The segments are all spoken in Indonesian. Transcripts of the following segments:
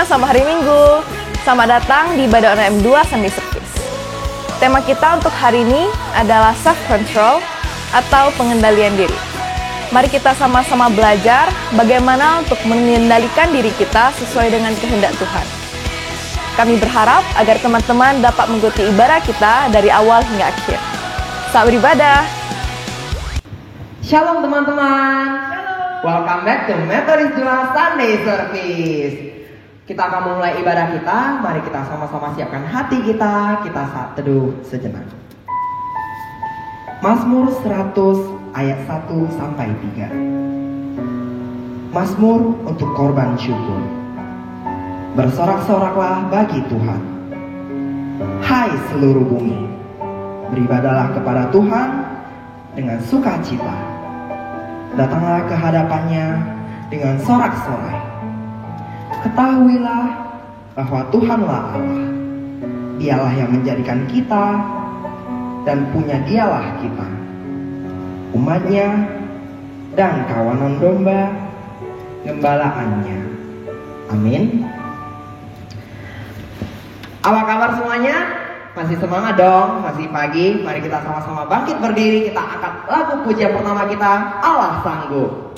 sama hari Minggu. Selamat datang di ibadah online M2 Sunday Service. Tema kita untuk hari ini adalah self-control atau pengendalian diri. Mari kita sama-sama belajar bagaimana untuk mengendalikan diri kita sesuai dengan kehendak Tuhan. Kami berharap agar teman-teman dapat mengikuti ibadah kita dari awal hingga akhir. Selamat beribadah. Shalom teman-teman. Welcome back to Methodist 2 Sunday Service. Kita akan memulai ibadah kita. Mari kita sama-sama siapkan hati kita. Kita saat teduh sejenak. Mazmur 100 ayat 1 sampai 3. Mazmur untuk korban syukur. Bersorak-soraklah bagi Tuhan. Hai seluruh bumi, beribadalah kepada Tuhan dengan sukacita. Datanglah ke hadapannya dengan sorak-sorai. Ketahuilah bahwa Tuhanlah Allah. Dialah yang menjadikan kita dan punya Dialah kita, umatnya dan kawanan domba gembalaannya. Amin. Apa kabar semuanya? Masih semangat dong? Masih pagi? Mari kita sama-sama bangkit berdiri. Kita angkat lagu pujian pertama kita, Allah Sanggup.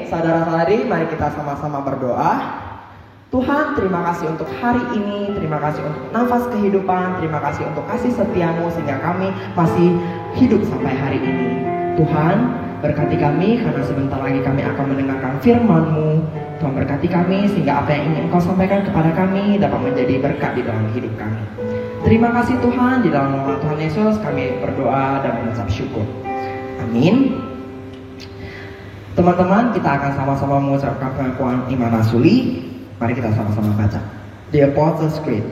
Saudara-saudari, mari kita sama-sama berdoa. Tuhan, terima kasih untuk hari ini, terima kasih untuk nafas kehidupan, terima kasih untuk kasih setiamu sehingga kami masih hidup sampai hari ini. Tuhan, berkati kami karena sebentar lagi kami akan mendengarkan firman-Mu. Tuhan, berkati kami sehingga apa yang ingin Engkau sampaikan kepada kami dapat menjadi berkat di dalam hidup kami. Terima kasih Tuhan, di dalam nama Tuhan Yesus kami berdoa dan mengucap syukur. Amin. Teman-teman, kita akan sama-sama mengucapkan pengakuan iman rasuli. Mari kita sama-sama baca. The Apostles' Creed.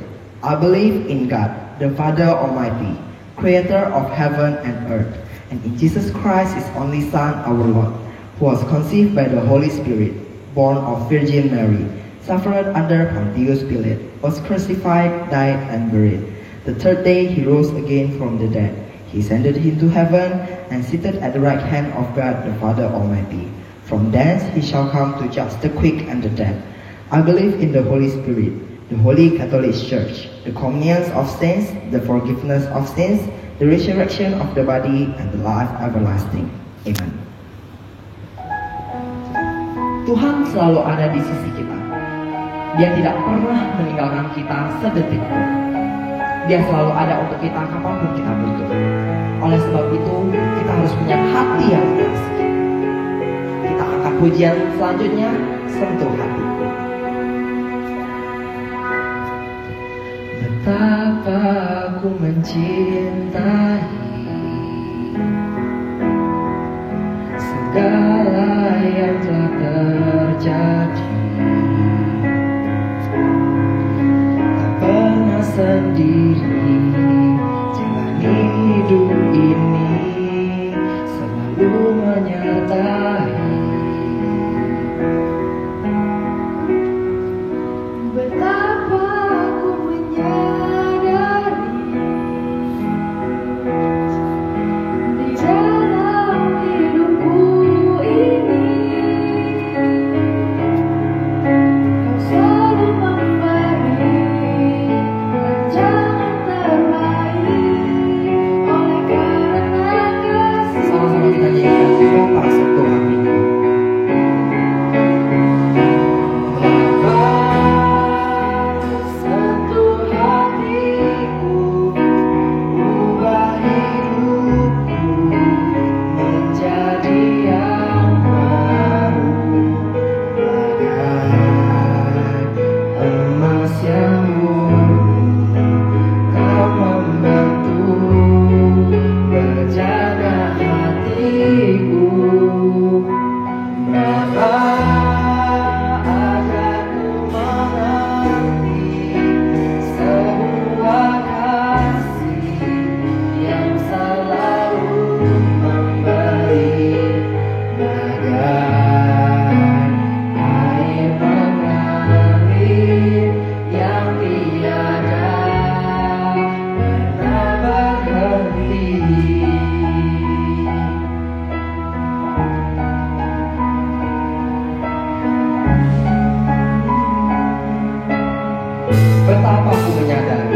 I believe in God, the Father Almighty, Creator of heaven and earth, and in Jesus Christ, His only Son, our Lord, who was conceived by the Holy Spirit, born of Virgin Mary, suffered under Pontius Pilate, was crucified, died, and buried. The third day he rose again from the dead. He ascended into heaven and seated at the right hand of God the Father Almighty. From thence he shall come to judge the quick and the dead. I believe in the Holy Spirit, the Holy Catholic Church, the communion of saints, the forgiveness of sins, the resurrection of the body, and the life everlasting. Amen. Tuhan selalu ada di sisi kita. Dia tidak pernah meninggalkan kita sedetik pun. Dia selalu ada untuk kita kapanpun kita butuh. Oleh sebab itu, kita harus punya hati yang mengasihi. Kita angkat pujian selanjutnya, sentuh hatiku. Betapa aku mencintai segala yang telah terjadi. Tak pernah sendiri jalani hidup ini, selalu menyertai. Betapa aku menyadari di dalam hidupku ini Kau selalu memberi jangan terbaik oleh karena kasih. Sama-sama kita nyanyikan Bapa sentuh hatiku. Sentuh hatiku, ubah hidupku Menjadi yang baru, bagai emas yang murni. Kau membantu berjaga hatiku. Bapa, agar ku mengerti sebuah kasih yang selalu memberi, bagai air mengalir yang tiada pernah berhenti. Betapa aku menyadari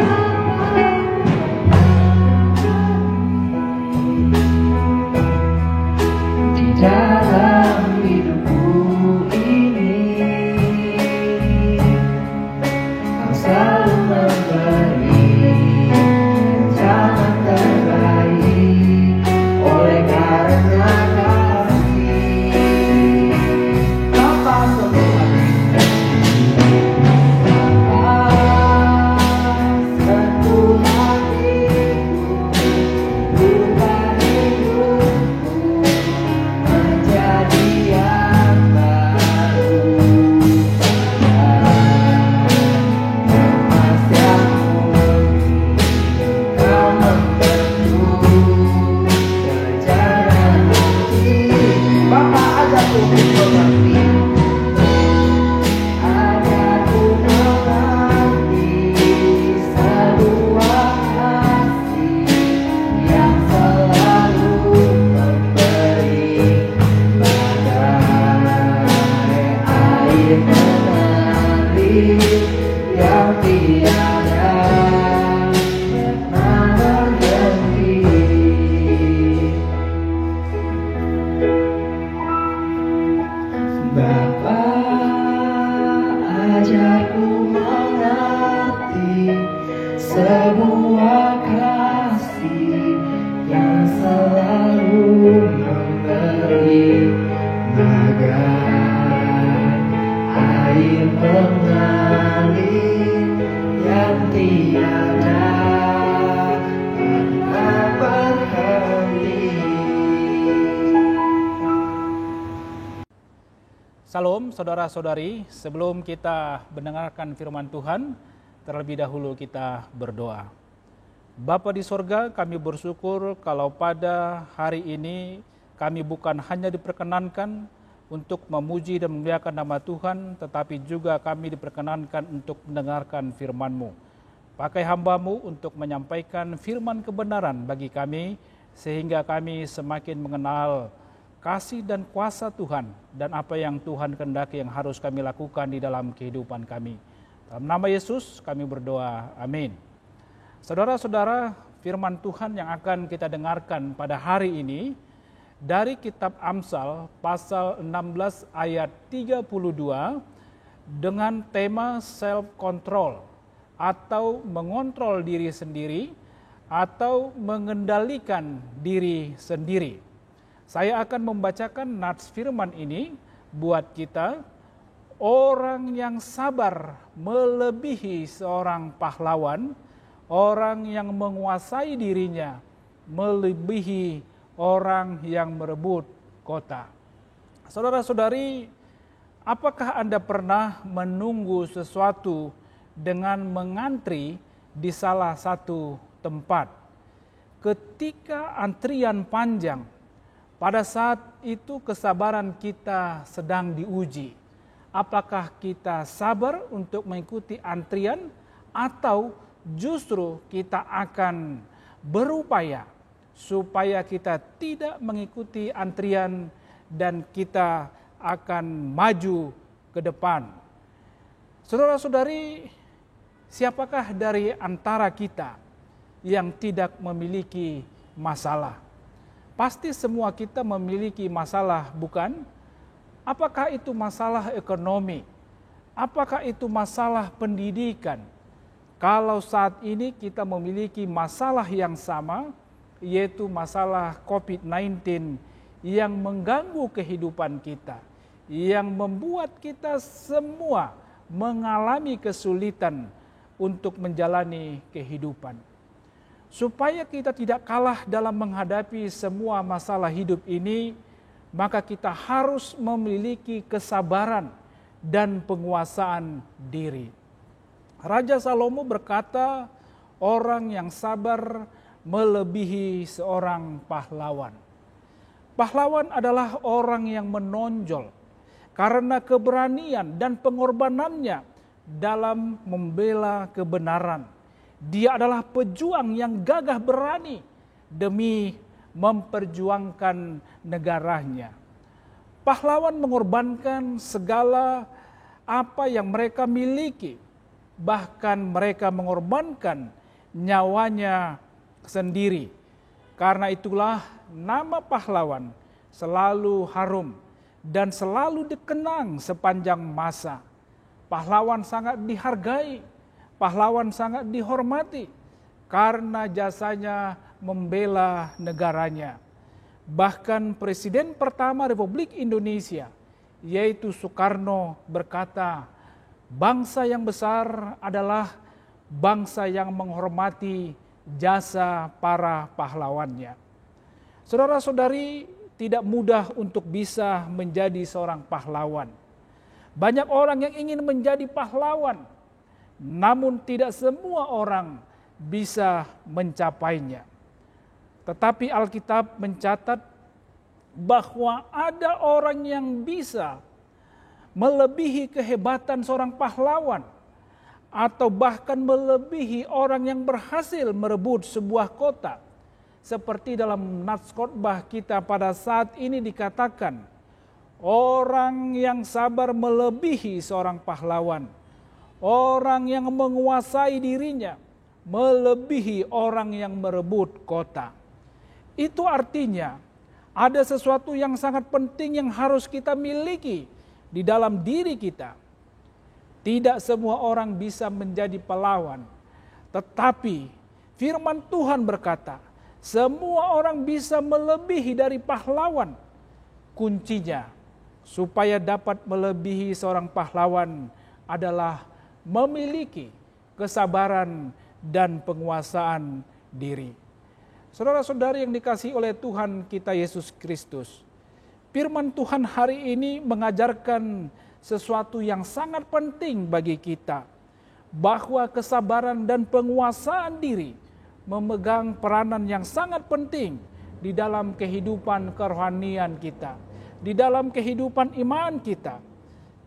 di dalam hidupku ini Kau selalu memberi jangan terbaik oleh karena kasih. Bapa sentuh hatiku. Sentuh hatiku, ubah hidupku menjadi yang baru, emas yang murni. Kau membantu berjaga hati. Bapa, ajarku untuk mengerti. Ajarku mengerti sebuah kasih yang selalu memberi, bagai air mengalir yang tiada pernah berhenti. Bapa, ajarku mengerti sebuah kasih yang selalu memberi, bagai air mengalir yang tiada pernah berhenti. Salam saudara-saudari, sebelum kita mendengarkan firman Tuhan, terlebih dahulu kita berdoa. Bapa di sorga, kami bersyukur kalau pada hari ini kami bukan hanya diperkenankan untuk memuji dan memuliakan nama Tuhan, tetapi juga kami diperkenankan untuk mendengarkan firman-Mu. Pakai hamba-Mu untuk menyampaikan firman kebenaran bagi kami, sehingga kami semakin mengenal kasih dan kuasa Tuhan, dan apa yang Tuhan kehendaki yang harus kami lakukan di dalam kehidupan kami. Dalam nama Yesus kami berdoa, amin. Saudara-saudara, firman Tuhan yang akan kita dengarkan pada hari ini dari kitab Amsal pasal 16 ayat 32 dengan tema self-control atau mengontrol diri sendiri atau mengendalikan diri sendiri. Saya akan membacakan nats firman ini buat kita. Orang yang sabar melebihi seorang pahlawan, orang yang menguasai dirinya melebihi orang yang merebut kota. Saudara-saudari, apakah Anda pernah menunggu sesuatu dengan mengantri di salah satu tempat? Ketika antrian panjang, pada saat itu kesabaran kita sedang diuji. Apakah kita sabar untuk mengikuti antrian atau justru kita akan berupaya supaya kita tidak mengikuti antrian dan kita akan maju ke depan. Saudara-saudari, siapakah dari antara kita yang tidak memiliki masalah? Pasti semua kita memiliki masalah, bukan? Apakah itu masalah ekonomi? Apakah itu masalah pendidikan? Kalau saat ini kita memiliki masalah yang sama, yaitu masalah COVID-19 yang mengganggu kehidupan kita, yang membuat kita semua mengalami kesulitan untuk menjalani kehidupan. Supaya kita tidak kalah dalam menghadapi semua masalah hidup ini, maka kita harus memiliki kesabaran dan penguasaan diri. Raja Salomo berkata, orang yang sabar melebihi seorang pahlawan. Pahlawan adalah orang yang menonjol karena keberanian dan pengorbanannya dalam membela kebenaran. Dia adalah pejuang yang gagah berani demi memperjuangkan negaranya. Pahlawan mengorbankan segala apa yang mereka miliki, bahkan mereka mengorbankan nyawanya sendiri. Karena itulah nama pahlawan selalu harum dan selalu dikenang sepanjang masa. Pahlawan sangat dihargai, pahlawan sangat dihormati karena jasanya membela negaranya. Bahkan Presiden pertama Republik Indonesia, yaitu Soekarno, berkata, bangsa yang besar adalah bangsa yang menghormati jasa para pahlawannya. Saudara-saudari, tidak mudah untuk bisa menjadi seorang pahlawan. Banyak orang yang ingin menjadi pahlawan, namun tidak semua orang bisa mencapainya. Tetapi Alkitab mencatat bahwa ada orang yang bisa melebihi kehebatan seorang pahlawan, atau bahkan melebihi orang yang berhasil merebut sebuah kota. Seperti dalam nats khotbah kita pada saat ini dikatakan, orang yang sabar melebihi seorang pahlawan. Orang yang menguasai dirinya melebihi orang yang merebut kota. Itu artinya ada sesuatu yang sangat penting yang harus kita miliki di dalam diri kita. Tidak semua orang bisa menjadi pahlawan, tetapi firman Tuhan berkata, semua orang bisa melebihi dari pahlawan. Kuncinya supaya dapat melebihi seorang pahlawan adalah memiliki kesabaran dan penguasaan diri. Saudara-saudari yang dikasihi oleh Tuhan kita Yesus Kristus, firman Tuhan hari ini mengajarkan sesuatu yang sangat penting bagi kita, bahwa kesabaran dan penguasaan diri memegang peranan yang sangat penting di dalam kehidupan kerohanian kita. di dalam kehidupan iman kita.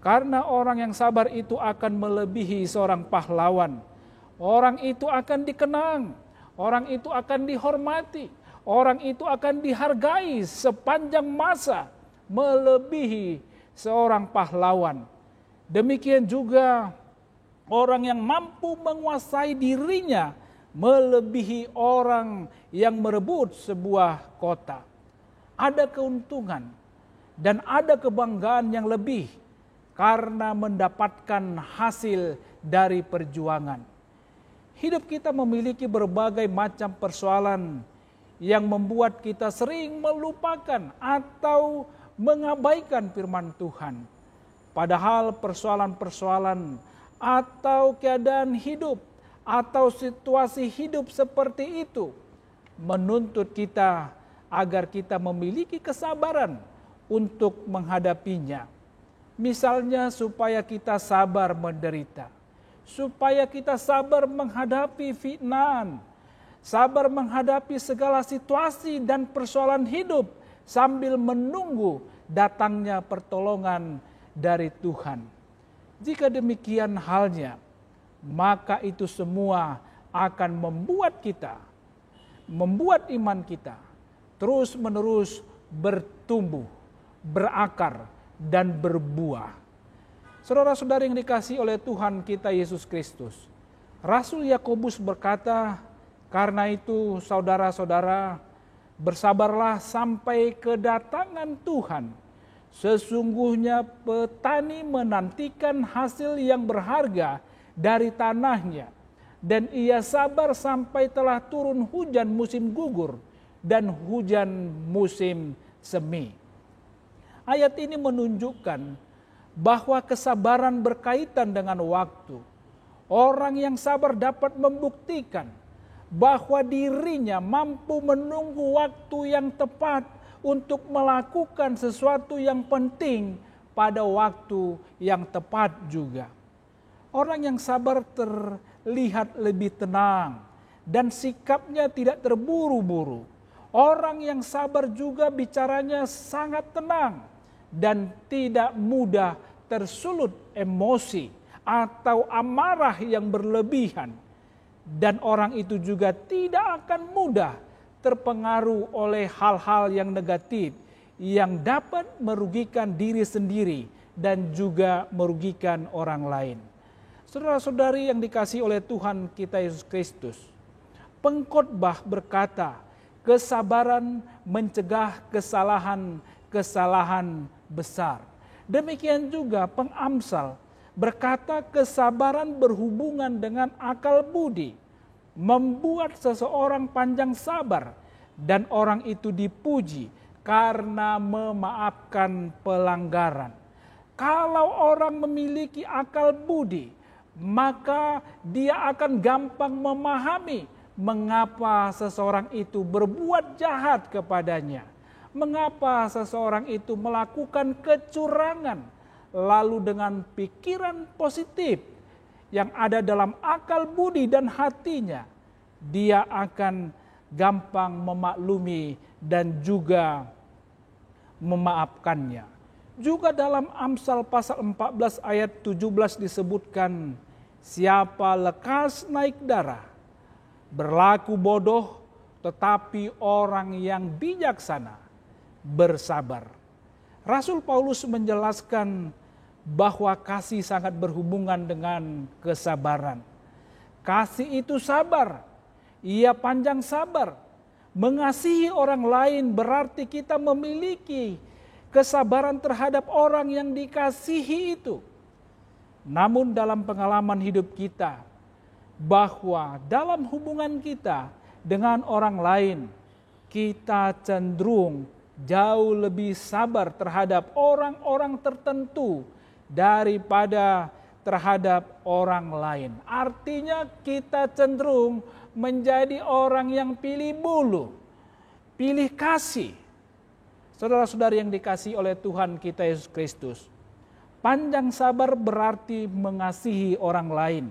Karena orang yang sabar itu akan melebihi seorang pahlawan. Orang itu akan dikenang, orang itu akan dihormati, orang itu akan dihargai sepanjang masa, melebihi seorang pahlawan. Demikian juga orang yang mampu menguasai dirinya melebihi orang yang merebut sebuah kota. Ada keuntungan dan ada kebanggaan yang lebih karena mendapatkan hasil dari perjuangan. Hidup kita memiliki berbagai macam persoalan yang membuat kita sering melupakan atau mengabaikan firman Tuhan. Padahal persoalan-persoalan atau keadaan hidup atau situasi hidup seperti itu menuntut kita agar kita memiliki kesabaran untuk menghadapinya. Misalnya supaya kita sabar menderita, supaya kita sabar menghadapi fitnah, sabar menghadapi segala situasi dan persoalan hidup sambil menunggu datangnya pertolongan dari Tuhan. Jika demikian halnya, maka itu semua akan membuat iman kita terus-menerus bertumbuh, berakar, dan berbuah. Saudara-saudari yang dikasihi oleh Tuhan kita Yesus Kristus, Rasul Yakobus berkata, karena itu saudara-saudara, bersabarlah sampai kedatangan Tuhan. Sesungguhnya petani menantikan hasil yang berharga dari tanahnya, dan ia sabar sampai telah turun hujan musim gugur dan hujan musim semi. Ayat ini menunjukkan bahwa kesabaran berkaitan dengan waktu. Orang yang sabar dapat membuktikan bahwa dirinya mampu menunggu waktu yang tepat untuk melakukan sesuatu yang penting pada waktu yang tepat juga. Orang yang sabar terlihat lebih tenang dan sikapnya tidak terburu-buru. Orang yang sabar juga bicaranya sangat tenang dan tidak mudah tersulut emosi atau amarah yang berlebihan. Dan orang itu juga tidak akan mudah terpengaruh oleh hal-hal yang negatif yang dapat merugikan diri sendiri dan juga merugikan orang lain. Saudara-saudari yang dikasihi oleh Tuhan kita Yesus Kristus, pengkhotbah berkata, kesabaran mencegah kesalahan besar. Demikian juga pengamsal berkata kesabaran berhubungan dengan akal budi, membuat seseorang panjang sabar dan orang itu dipuji karena memaafkan pelanggaran. Kalau orang memiliki akal budi, maka dia akan gampang memahami mengapa seseorang itu berbuat jahat kepadanya. Mengapa seseorang itu melakukan kecurangan, lalu dengan pikiran positif yang ada dalam akal budi dan hatinya, dia akan gampang memaklumi dan juga memaafkannya. Juga dalam Amsal pasal 14 ayat 17 disebutkan, siapa lekas naik darah, berlaku bodoh, tetapi orang yang bijaksana bersabar. Rasul Paulus menjelaskan bahwa kasih sangat berhubungan dengan kesabaran. Kasih itu sabar, ia panjang sabar. Mengasihi orang lain berarti kita memiliki kesabaran terhadap orang yang dikasihi itu. Namun dalam pengalaman hidup kita, bahwa dalam hubungan kita dengan orang lain, kita cenderung jauh lebih sabar terhadap orang-orang tertentu daripada terhadap orang lain. Artinya kita cenderung menjadi orang yang pilih bulu, pilih kasih. Saudara-saudari yang dikasihi oleh Tuhan kita Yesus Kristus, panjang sabar berarti mengasihi orang lain,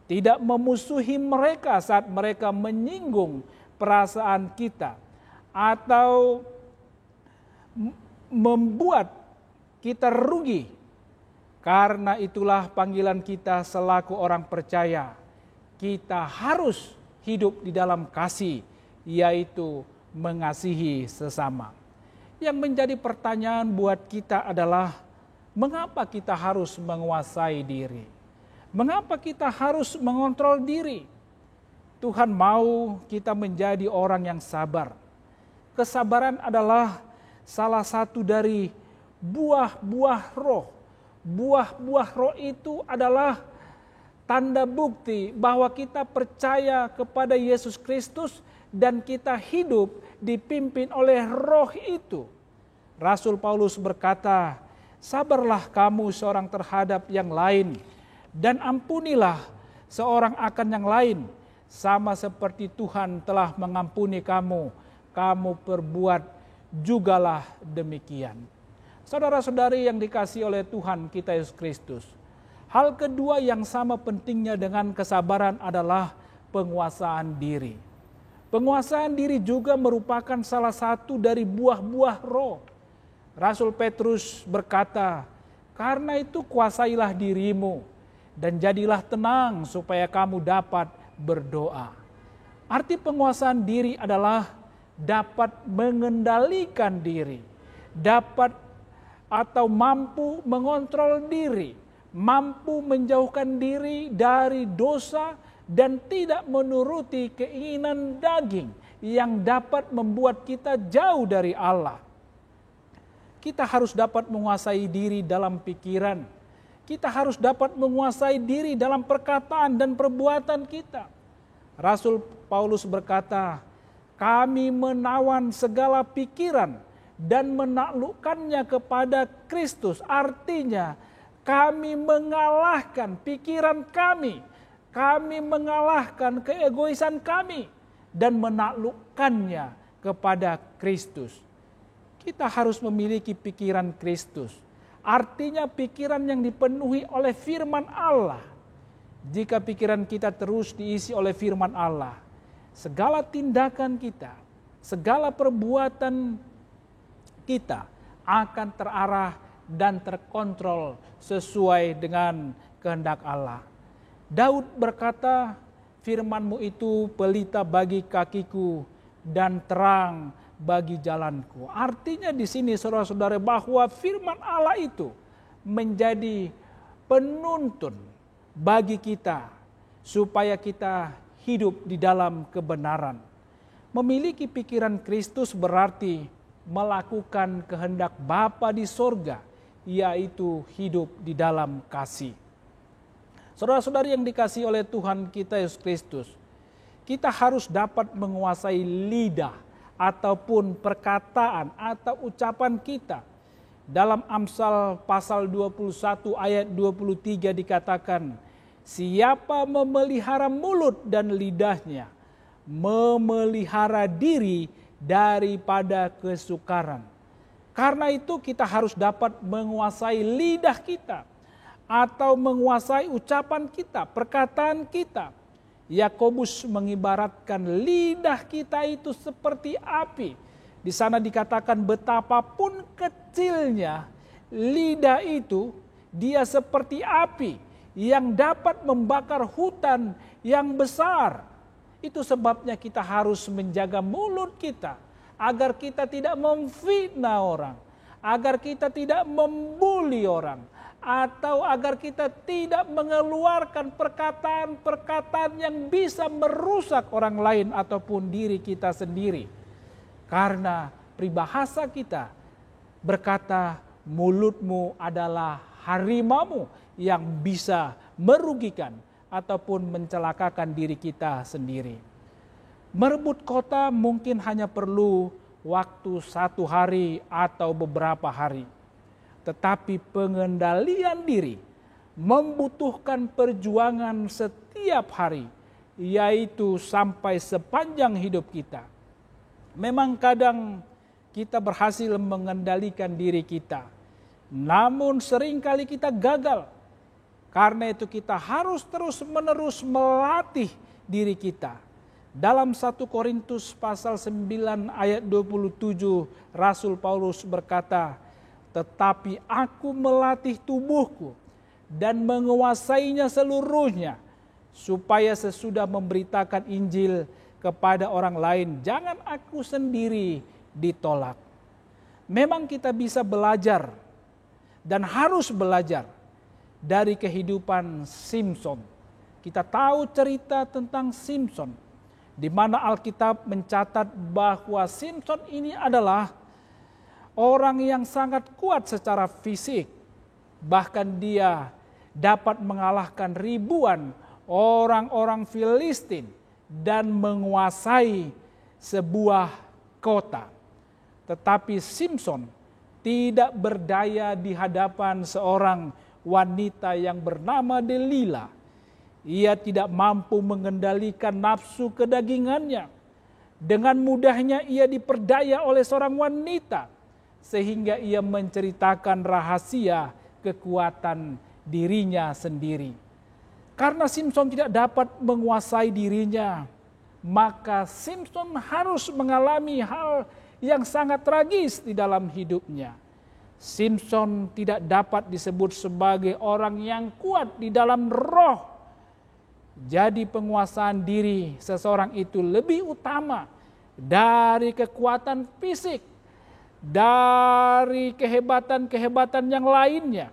tidak memusuhi mereka saat mereka menyinggung perasaan kita, atau membuat kita rugi. Karena itulah panggilan kita selaku orang percaya. Kita harus hidup di dalam kasih, yaitu mengasihi sesama. Yang menjadi pertanyaan buat kita adalah, mengapa kita harus menguasai diri? Mengapa kita harus mengontrol diri? Tuhan mau kita menjadi orang yang sabar. Kesabaran adalah salah satu dari buah-buah roh. Buah-buah roh itu adalah tanda bukti bahwa kita percaya kepada Yesus Kristus dan kita hidup dipimpin oleh roh itu. Rasul Paulus berkata, sabarlah kamu seorang terhadap yang lain dan ampunilah seorang akan yang lain, sama seperti Tuhan telah mengampuni kamu, kamu perbuat jugalah demikian. Saudara-saudari yang dikasihi oleh Tuhan kita Yesus Kristus, hal kedua yang sama pentingnya dengan kesabaran adalah penguasaan diri. Penguasaan diri juga merupakan salah satu dari buah-buah roh. Rasul Petrus berkata, karena itu kuasailah dirimu dan jadilah tenang supaya kamu dapat berdoa. Arti penguasaan diri adalah dapat mengendalikan diri, dapat atau mampu mengontrol diri, mampu menjauhkan diri dari dosa dan tidak menuruti keinginan daging yang dapat membuat kita jauh dari Allah. Kita harus dapat menguasai diri dalam pikiran. Kita harus dapat menguasai diri dalam perkataan dan perbuatan kita. Rasul Paulus berkata, kami menawan segala pikiran dan menaklukkannya kepada Kristus. Artinya kami mengalahkan pikiran kami mengalahkan keegoisan kami dan menaklukkannya kepada Kristus. Kita harus memiliki pikiran Kristus. Artinya pikiran yang dipenuhi oleh firman Allah. Jika pikiran kita terus diisi oleh firman Allah, segala tindakan kita, segala perbuatan kita akan terarah dan terkontrol sesuai dengan kehendak Allah. Daud berkata, firman-Mu itu pelita bagi kakiku dan terang bagi jalanku. Artinya di sini saudara-saudara bahwa firman Allah itu menjadi penuntun bagi kita supaya kita hidup di dalam kebenaran. Memiliki pikiran Kristus berarti melakukan kehendak Bapa di sorga, yaitu hidup di dalam kasih. Saudara-saudari yang dikasihi oleh Tuhan kita Yesus Kristus, kita harus dapat menguasai lidah ataupun perkataan atau ucapan kita. Dalam Amsal pasal 21 ayat 23 dikatakan, siapa memelihara mulut dan lidahnya, memelihara diri daripada kesukaran. Karena itu kita harus dapat menguasai lidah kita atau menguasai ucapan kita, perkataan kita. Yakobus mengibaratkan lidah kita itu seperti api. Di sana dikatakan betapapun kecilnya lidah itu, dia seperti api yang dapat membakar hutan yang besar. Itu sebabnya kita harus menjaga mulut kita agar kita tidak memfitnah orang, agar kita tidak membuli orang, atau agar kita tidak mengeluarkan perkataan-perkataan yang bisa merusak orang lain ataupun diri kita sendiri. Karena peribahasa kita berkata, mulutmu adalah harimau yang bisa merugikan ataupun mencelakakan diri kita sendiri. Merebut kota mungkin hanya perlu waktu 1 hari atau beberapa hari. Tetapi pengendalian diri membutuhkan perjuangan setiap hari, yaitu sampai sepanjang hidup kita. Memang kadang kita berhasil mengendalikan diri kita, namun seringkali kita gagal. Karena itu kita harus terus-menerus melatih diri kita. Dalam 1 Korintus pasal 9 ayat 27, Rasul Paulus berkata, "Tetapi aku melatih tubuhku dan menguasainya seluruhnya, supaya sesudah memberitakan Injil kepada orang lain, jangan aku sendiri ditolak." Memang kita bisa belajar dan harus belajar dari kehidupan Simson. Kita tahu cerita tentang Simson, di mana Alkitab mencatat bahwa Simson ini adalah orang yang sangat kuat secara fisik. Bahkan dia dapat mengalahkan ribuan orang-orang Filistin dan menguasai sebuah kota. Tetapi Simson tidak berdaya di hadapan seorang wanita yang bernama Delila. Ia tidak mampu mengendalikan nafsu kedagingannya. Dengan mudahnya ia diperdaya oleh seorang wanita, sehingga ia menceritakan rahasia kekuatan dirinya sendiri. Karena Simson tidak dapat menguasai dirinya, maka Simson harus mengalami hal yang sangat tragis di dalam hidupnya. Simson tidak dapat disebut sebagai orang yang kuat di dalam roh. Jadi penguasaan diri seseorang itu lebih utama dari kekuatan fisik, dari kehebatan-kehebatan yang lainnya.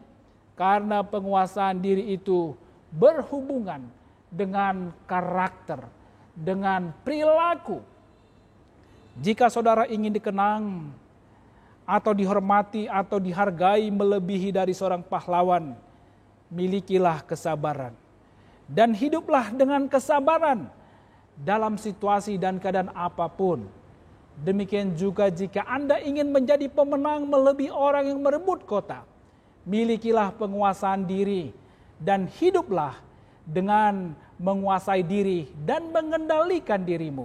Karena penguasaan diri itu berhubungan dengan karakter, dengan perilaku. Jika saudara ingin dikenang atau dihormati atau dihargai melebihi dari seorang pahlawan, milikilah kesabaran. Dan hiduplah dengan kesabaran dalam situasi dan keadaan apapun. Demikian juga jika Anda ingin menjadi pemenang melebihi orang yang merebut kota, milikilah penguasaan diri dan hiduplah dengan menguasai diri dan mengendalikan dirimu.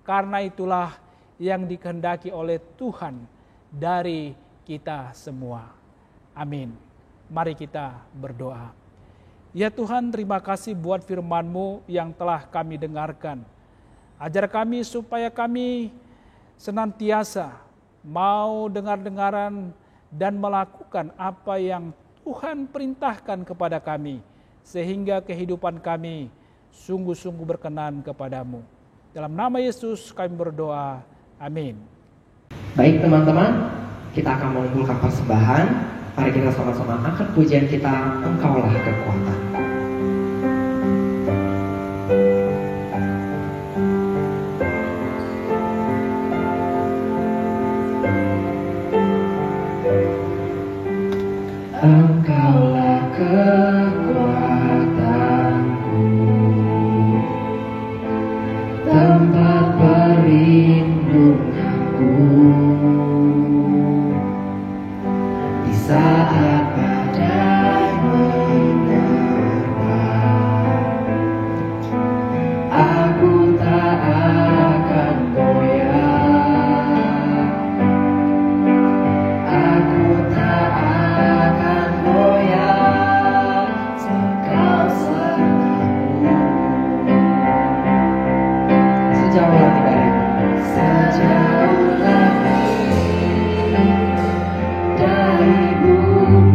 Karena itulah yang dikehendaki oleh Tuhan dari kita semua. Amin. Mari kita berdoa. Ya Tuhan, terima kasih buat firman-Mu yang telah kami dengarkan. Ajar kami supaya kami senantiasa mau dengar-dengaran dan melakukan apa yang Tuhan perintahkan kepada kami, sehingga kehidupan kami sungguh-sungguh berkenan kepadamu. Dalam nama Yesus kami berdoa. Amin. Baik teman-teman, kita akan mengumpulkan persembahan. Mari kita sama-sama angkat pujian kita, Engkaulah kekuatan. Engkaulah kekuatanku, tempat perlindunganku di saat badai menerpa. Aku tak akan goyah, aku tak akan goyah, Engkau sertaku. Sejauh langit dari bumi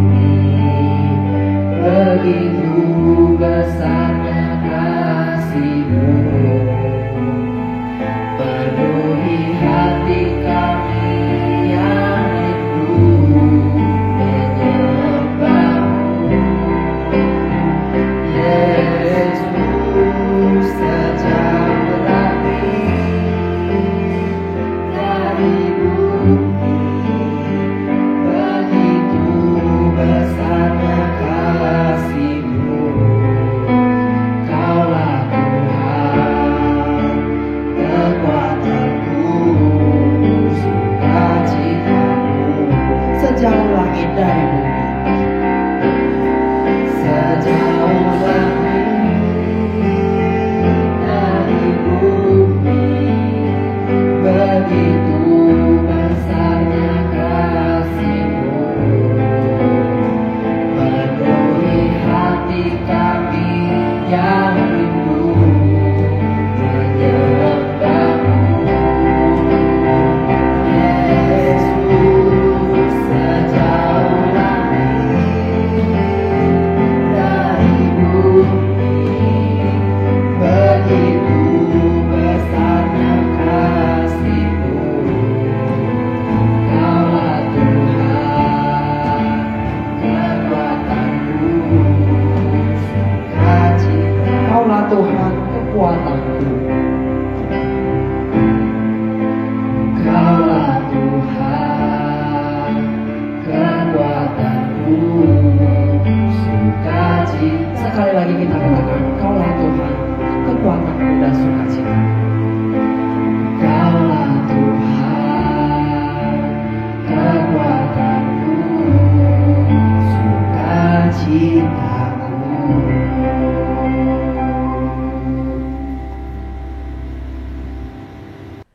lagi kita katakan, Kaulah Tuhan, kekuatanku dan sukacita. Kaulah Tuhan, kekuatanku, sukacitaku.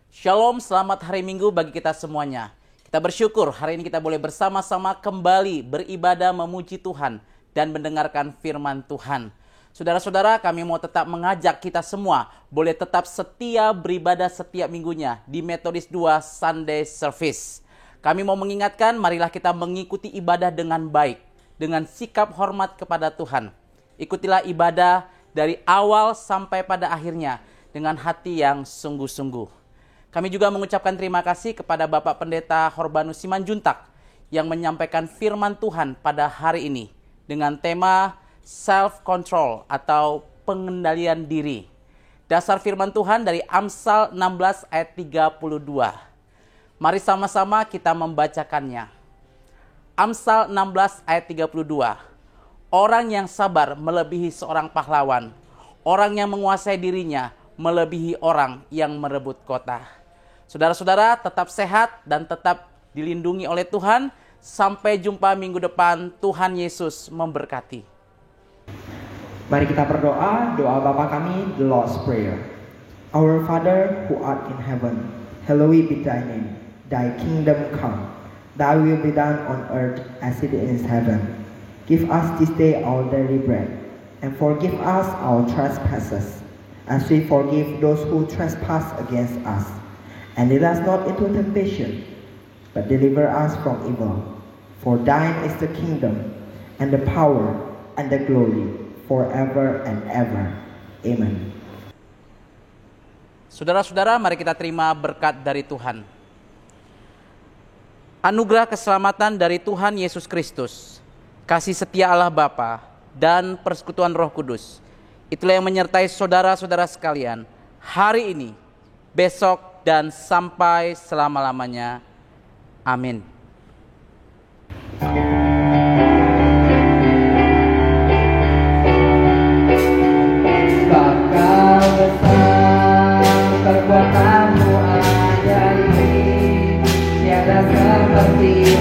Shalom, selamat hari Minggu bagi kita semuanya. Kita bersyukur hari ini kita boleh bersama-sama kembali beribadah memuji Tuhan dan mendengarkan firman Tuhan. Saudara-saudara, kami mau tetap mengajak kita semua boleh tetap setia beribadah setiap minggunya di Methodist 2 Sunday Service. Kami mau mengingatkan, marilah kita mengikuti ibadah dengan baik, dengan sikap hormat kepada Tuhan. Ikutilah ibadah dari awal sampai pada akhirnya dengan hati yang sungguh-sungguh. Kami juga mengucapkan terima kasih kepada Bapak Pendeta Horbanus Simanjuntak yang menyampaikan firman Tuhan pada hari ini dengan tema self-control atau pengendalian diri. Dasar firman Tuhan dari Amsal 16 ayat 32. Mari sama-sama kita membacakannya. Amsal 16 ayat 32. Orang yang sabar melebihi seorang pahlawan. Orang yang menguasai dirinya melebihi orang yang merebut kota. Saudara-saudara, tetap sehat dan tetap dilindungi oleh Tuhan. Sampai jumpa minggu depan. Tuhan Yesus memberkati. Mari kita berdoa, doa Bapa kami, the Lord's Prayer. Our Father who art in heaven, hallowed be thy name. Thy kingdom come, thy will be done on earth as it is in heaven. Give us this day our daily bread, and forgive us our trespasses, as we forgive those who trespass against us. And lead us not into temptation, but deliver us from evil. For thine is the kingdom, and the power, and the glory, forever and ever. Amen. Saudara-saudara, mari kita terima berkat dari Tuhan. Anugerah keselamatan dari Tuhan Yesus Kristus, kasih setia Allah Bapa, dan persekutuan Roh Kudus, itulah yang menyertai saudara-saudara sekalian, hari ini, besok, dan sampai selama-lamanya. Amin. Kau besar, kekuatanmu ajaib, tiada seperti